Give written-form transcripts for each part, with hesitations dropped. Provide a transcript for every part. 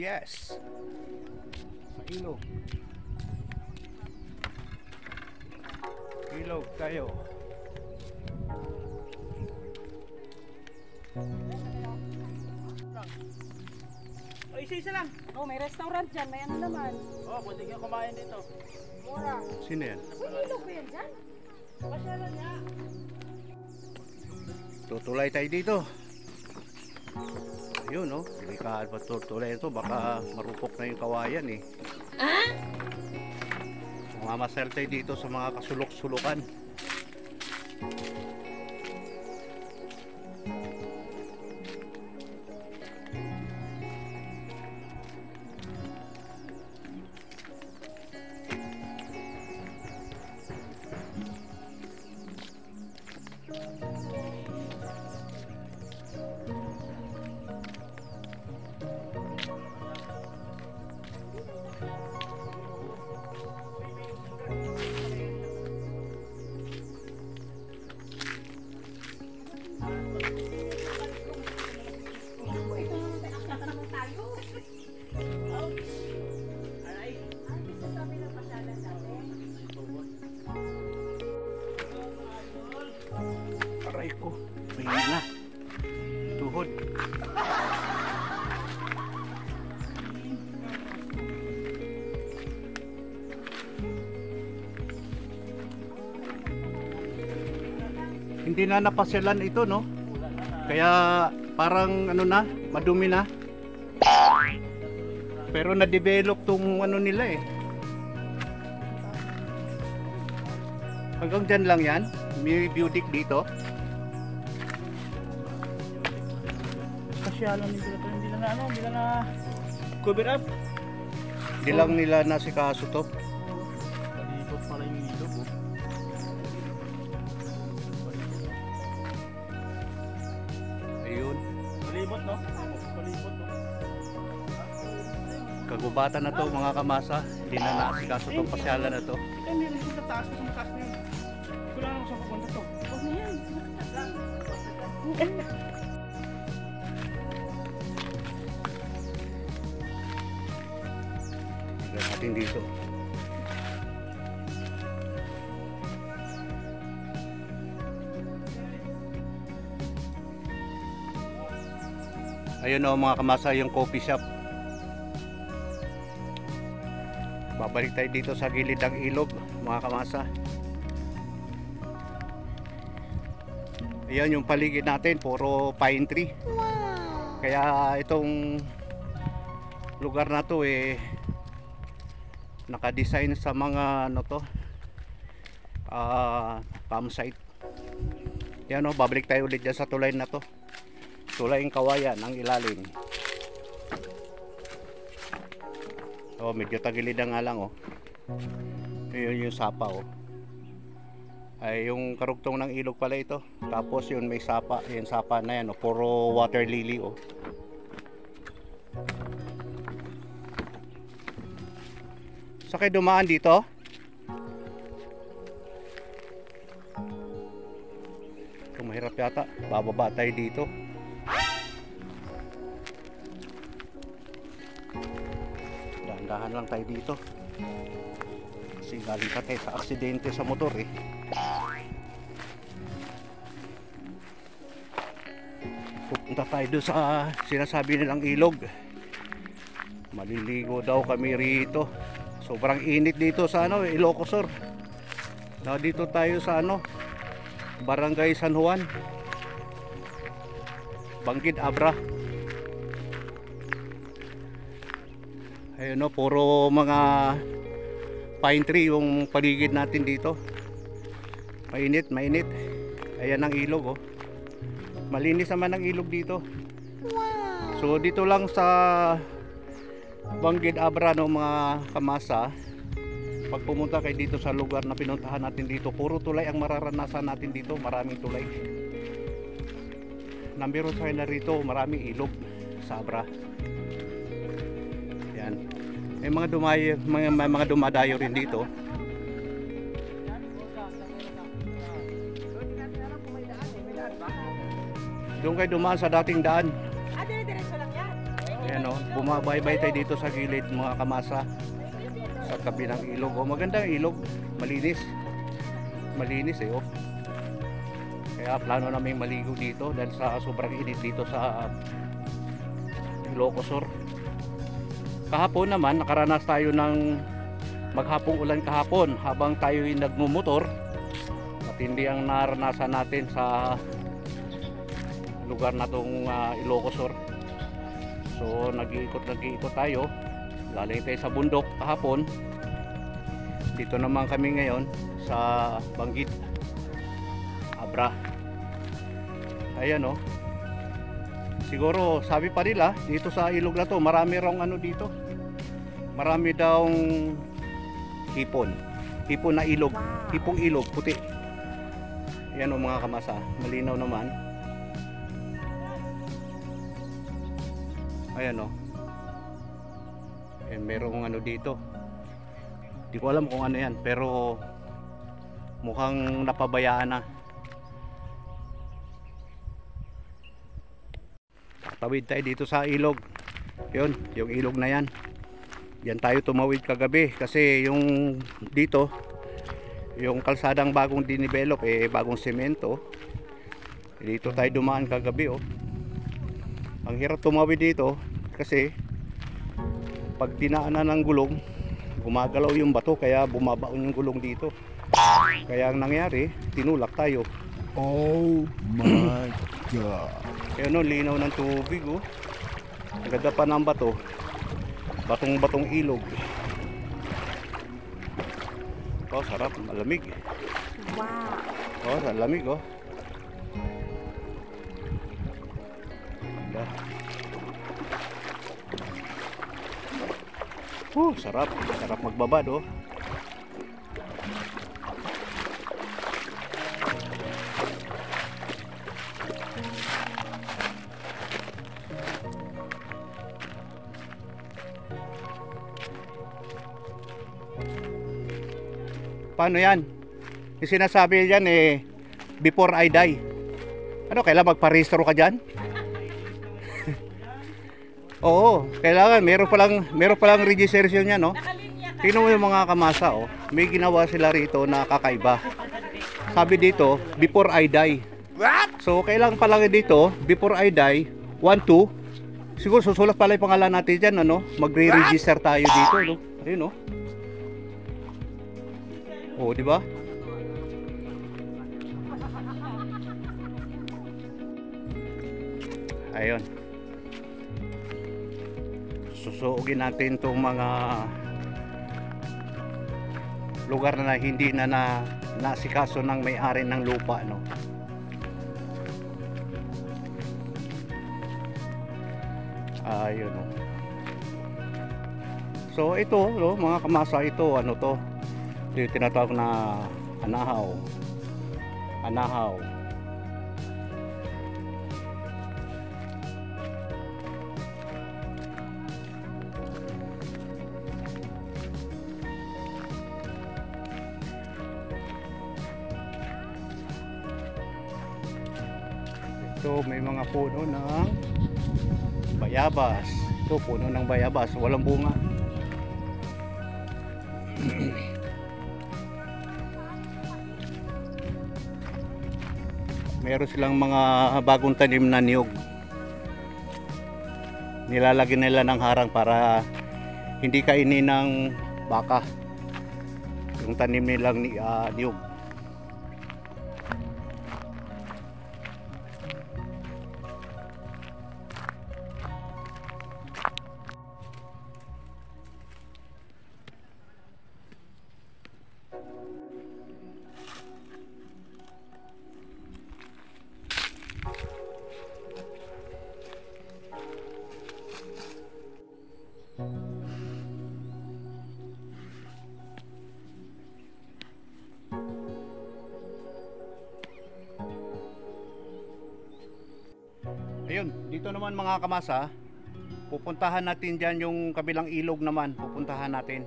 Yes. Sa ilog. Ilog tayo. O, isa-isa lang. Oh, may restaurant dyan. May ano naman. Oh, pwede ka kumain dito. Mura. Sino yan? Uy, ilog ba yan dyan? Pasyalan niya. Tutulay tayo dito. Ayun, no? Delikado pa tutulay ito. Baka marupok na yung kawayan eh. Mamasal tayo dito sa mga kasulok-sulukan. Aray ko, may na. Tuhod. Hindi na napasyalan ito, no? Kaya parang ano na, madumi na. Pero na-develop tong ano nila eh. Hanggang dyan lang yan. May beauty dito. Pasyalan nito. Hindi na ano, hindi na cover up. Hindi lang nila nasikaso to. Palibot pala yung ilog, oh. Ayun. Palibot, no? Palibot, no? Kagubatan na to mga kamasa. Hindi na nasikaso tong pasyalan na to. Eh, meron sa taas na sa na yun. Wala na sa papunta to. Huwag na yan. Tignan natin dito. Ayun o mga kamasa, yung coffee shop. Babalik tayo dito sa gilid ng ilog mga kamasa. Ayan yung paligid natin, puro pine tree. Kaya itong lugar na to eh naka-design sa mga ano to, campsite. Yan o, babalik tayo ulit dyan sa tulay na to. Tulaying kawayan ang ilalim. Oh, medyo tagilid nga lang oh. Yun yung sapa oh. Ay yung karugtong ng ilog pala ito. Tapos yun may sapa, yung sapa na yan oh, puro water lily oh. Sa kayo dumaan dito? Kung mahirap yata, bababa tayo dito. Dahan lang tayo dito kasi galing ka tayo sa aksidente sa motor eh. Pupunta tayo doon sa sinasabi nilang ilog. Maliligo daw kami rito. Sobrang init dito sa ano, Ilocos Sur. Dito tayo sa ano, Barangay San Juan, Bangkid Abra. Ayun o, puro mga pine tree yung paligid natin dito. Mainit, mainit. Ayan ang ilog oh. Malinis naman ang ilog dito. So dito lang sa Bangkid Abra no mga kamasa. Pag pumunta kayo dito sa lugar na pinuntahan natin dito, puro tulay ang mararanasan natin dito. Maraming tulay. Number 1 na rito, maraming ilog sa Abra. Yan. May mga dumayo, mga dumadayo rin dito. Doon kayo dumaan sa dating daan. Dire-diretso lang yan. Ayan o, bumabaybay tayo dito sa gilid mga kamasa. Sa tabi ng ilog. O, magandang ilog. Malinis. Malinis eh, oh. Kaya plano namin maligo dito dahil sa sobrang init dito sa Ilocos Sur. Kahapon naman, nakaranas tayo ng maghapong ulan kahapon habang tayo nagmumotor. Matindi ang naranasan natin sa lugar na tong Ilocos Sur. So nag-iikot tayo, galing tayo sa bundok kahapon. Dito naman kami ngayon sa Banggit, Abra. Ayan o. Siguro sabi pa nila dito sa ilog na to, marami raw ano dito, marami daw hipon na ilog, hipong ilog puti. Ayan o mga kamasa, malinaw naman. Ayan o. Merong ano dito. Hindi ko alam kung ano yan, pero mukhang napabayaan na. Tawid tayo dito sa ilog. Yun, yung ilog na yan. Yan tayo tumawid kagabi kasi yung dito, yung kalsadang bagong dinivelop, bagong semento. Dito tayo dumaan kagabi oh. Ang hirap tumawid dito kasi pag dinaanan ng gulong, gumagalaw yung bato kaya bumabaon yung gulong dito. Kaya ang nangyari, tinulak tayo. Oh my God. Kaya no, linaw ng tubig oh. Ang ganda pa ng bato. Batong ilog. Oh, sarap, malamig. Wow. Oh, malamig oh. Ganda. Sarap. Sarap magbabad oh. Paano yan? Yung sinasabi dyan before I die. Ano, kailangan magparehistro ka dyan? Oo, kailangan. Meron palang registration yan, no? Tingnan mo yung mga kamasa, oh. May ginawa sila rito na kakaiba. Sabi dito, before I die. What? So, kailangan palang dito, before I die, 1, 2. Siguro susulat pala yung pangalan natin dyan, ano? Magre-register tayo dito, no? Ayun, no? Oh, di ba? Ayun. Susuugin natin itong mga lugar na hindi na nasikaso ng may-ari ng lupa, no? Ayun, no? So ito, no, mga kamasa, ito ano to? Ito yung tinatawag na anahaw. Ito may mga puno ng bayabas. Ito puno ng bayabas, walang bunga. Meron silang mga bagong tanim na niyog. Nilalagyan nila ng harang para hindi kainin ng baka yung tanim nilang niyog. Ayun, dito naman mga kamasa, pupuntahan natin dyan yung kabilang ilog naman, pupuntahan natin.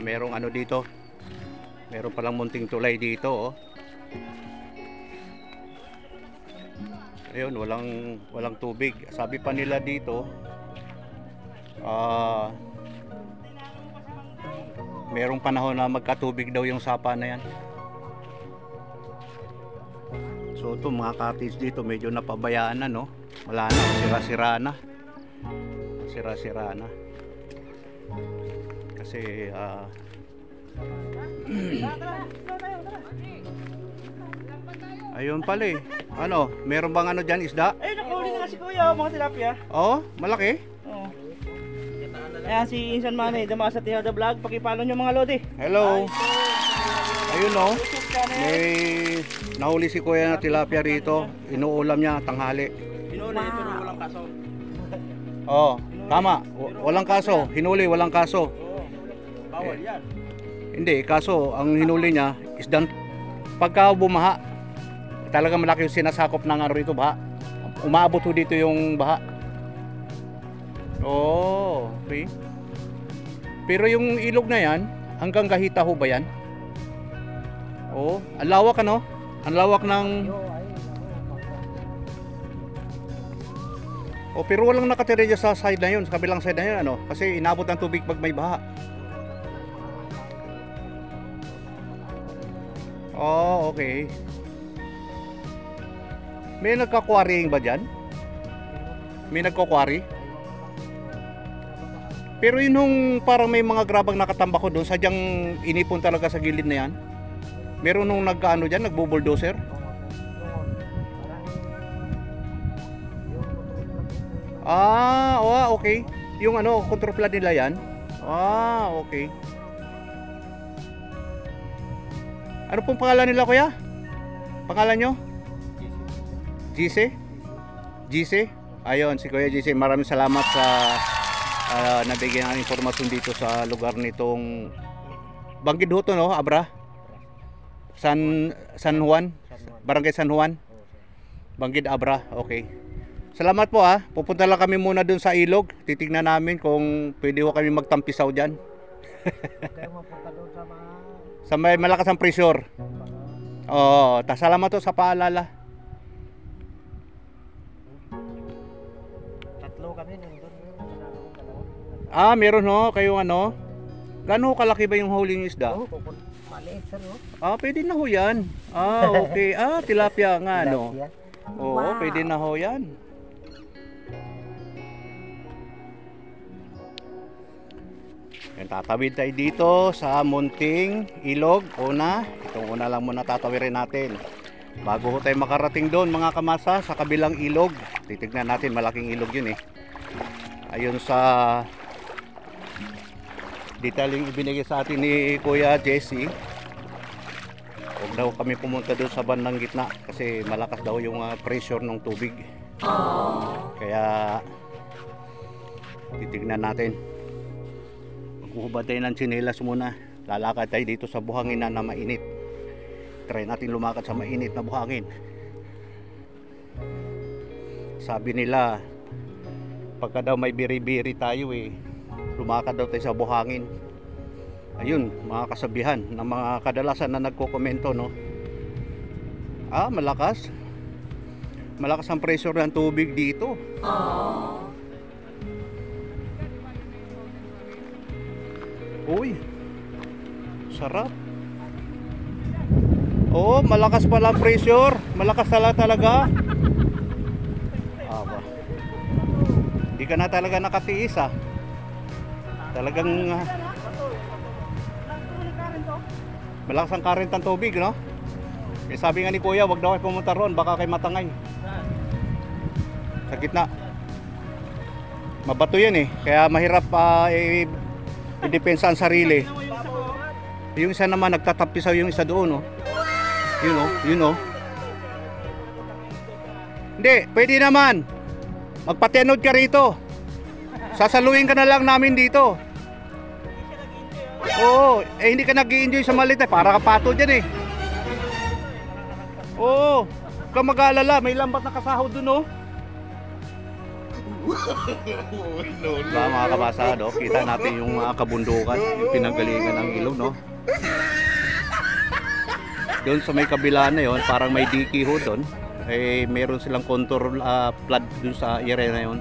Merong ano dito. Meron palang munting tulay dito, oh. Ayun, walang tubig. Sabi pa nila dito, merong panahon na magkatubig daw yung sapa na yan. So ito mga cottage dito medyo napabayaan na, no? Wala na, sira-sira na. Sira-sira na. Kasi ayun pala eh. Ano, meron bang ano dyan, isda? Eh, nakahuli na si Kuya, mga tilapia. Oo, malaki. Oo. Ayan si Insan Manny, Dama sa Tihada Vlog. Pakipalo nyo mga lodi. Hello. Ayun, no. May nahuli si Kuya na tilapia rito. Inuulam niya tanghali. Hinuli, pero walang kaso. Oo, tama. Walang kaso. Hinuli, walang kaso. Oo. Bawal yan. Hindi, kaso ang hinuli niya is dan pagka bumaha. Talaga malaki yung sinasakop ng ano rito, baha. Umaabot ho dito yung baha. Oh, okay. Pero yung ilog na yan, hanggang Gahita ho ba yan? Oh, ang lawak ano? Ang lawak ng... Oh, pero walang nakatira dyan sa side na yun, sa kabilang side na yun, ano? Kasi inabot ng tubig pag may baha. Oh, okay. May nagka-quarrying ba dyan? May nagko-quarry? Pero yun nung parang may mga grabang nakatambak ko doon, sadyang inipon talaga sa gilid na yan. Meron nung nagkaano dyan, nagbo-bulldozer. Oh, okay. Yung ano, control flood nila yan. Okay. Ano pong pangalan nila, kuya? Pangalan nyo? GC? GC? Ayun, si Kuya GC. Maraming salamat sa nabigyan ng informasyon dito sa lugar nitong Banggid ho to, no, Abra? San Juan? Barangay San Juan? Banggid, Abra. Okay. Salamat po, ha. Pupunta lang kami muna dun sa ilog. Titignan namin kung pwede ho kami magtampisaw dyan. Sa may malakas ang pressure. Oo, salamat to sa paalala. Meron ho kayong ano? Gaano kalaki ba yung huli ng isda? Maliit sir, no? Pwede na ho yan. Okay. Tilapia nga, no? Oo, Wow. pwede na ho yan. Yan, tatawid tayo dito sa munting ilog. Itong una lang muna tatawirin natin. Bago ho tayo makarating doon, mga kamasa, sa kabilang ilog. Titignan natin, malaking ilog yun eh. Ayun sa detailing ibinigay sa atin ni Kuya Jesse. Huwag daw kami pumunta doon sa bandang gitna kasi malakas daw yung pressure ng tubig. Kaya titignan natin. Maghuhubad tayo ng tsinelas muna. Lalakad tayo dito sa buhangin na mainit. Try natin lumakad sa mainit na buhangin. Sabi nila pagka daw may biri-biri tayo lumakad daw tayo sa buhangin. Ayun, mga kasabihan ng mga kadalasan na nagko-komento, no? Malakas ang pressure ng tubig dito. Uy, sarap. Malakas pala ang pressure. Malakas talaga. Hindi ka na talaga nakatiis, Talagang malakas ang current ng tubig, no? Sabi nga ni Kuya, wag daw kayo pumunta roon, baka kayo matangay. Sa gitna. Mabato yan kaya mahirap i-depensa ang sarili. Yung isa naman nagtatapisaw yung isa doon, Yun, Hindi, pwede naman. Magpatenod ka rito. Sasaluhin ka na lang namin dito. Oo, hindi ka nag-i-enjoy sa maliit para ka pato dyan Oo, huwag kang mag-aalala, may lambat na kasahod dun Diba mga kabasa, no? Kita natin yung kabundukan, yung pinanggalingan ng ilog, no? Doon sa may kabila na yon, parang may diki ho doon. Eh, meron silang contour flood doon sa area na yon.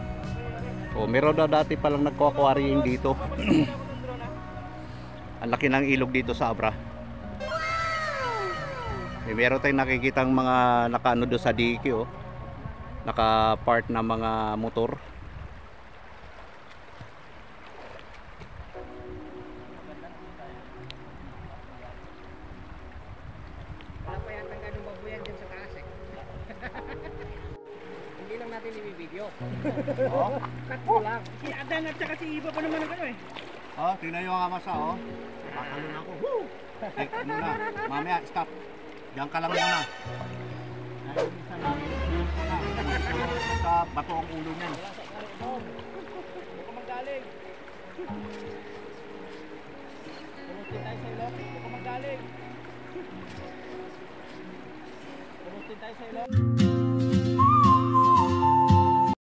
O, meron na dati palang nagko-aquarium dito. Ang laki ng ilog dito sa Abra. Eh, meron tayong nakikitang mga nakaano doon sa diki, oh. Naka-part na mga motor. Wala pa yatang ganung babuyan dyan sa taas eh. Hindi lang natin i-video. Oh, Tatlo lang. Si Adan at saka si Iba pa naman ang ano eh. oh, tingnan nyo nga masa, oh. Patalon ako. Woo! Eh, muna. Mamaya, stop. Diyan ka lang muna. Ayun sa namin. Sa bato ang ulo niyan. Baka magaling. Pulutin tayo sa ilong. Baka magaling. Pulutin tayo sa ilong.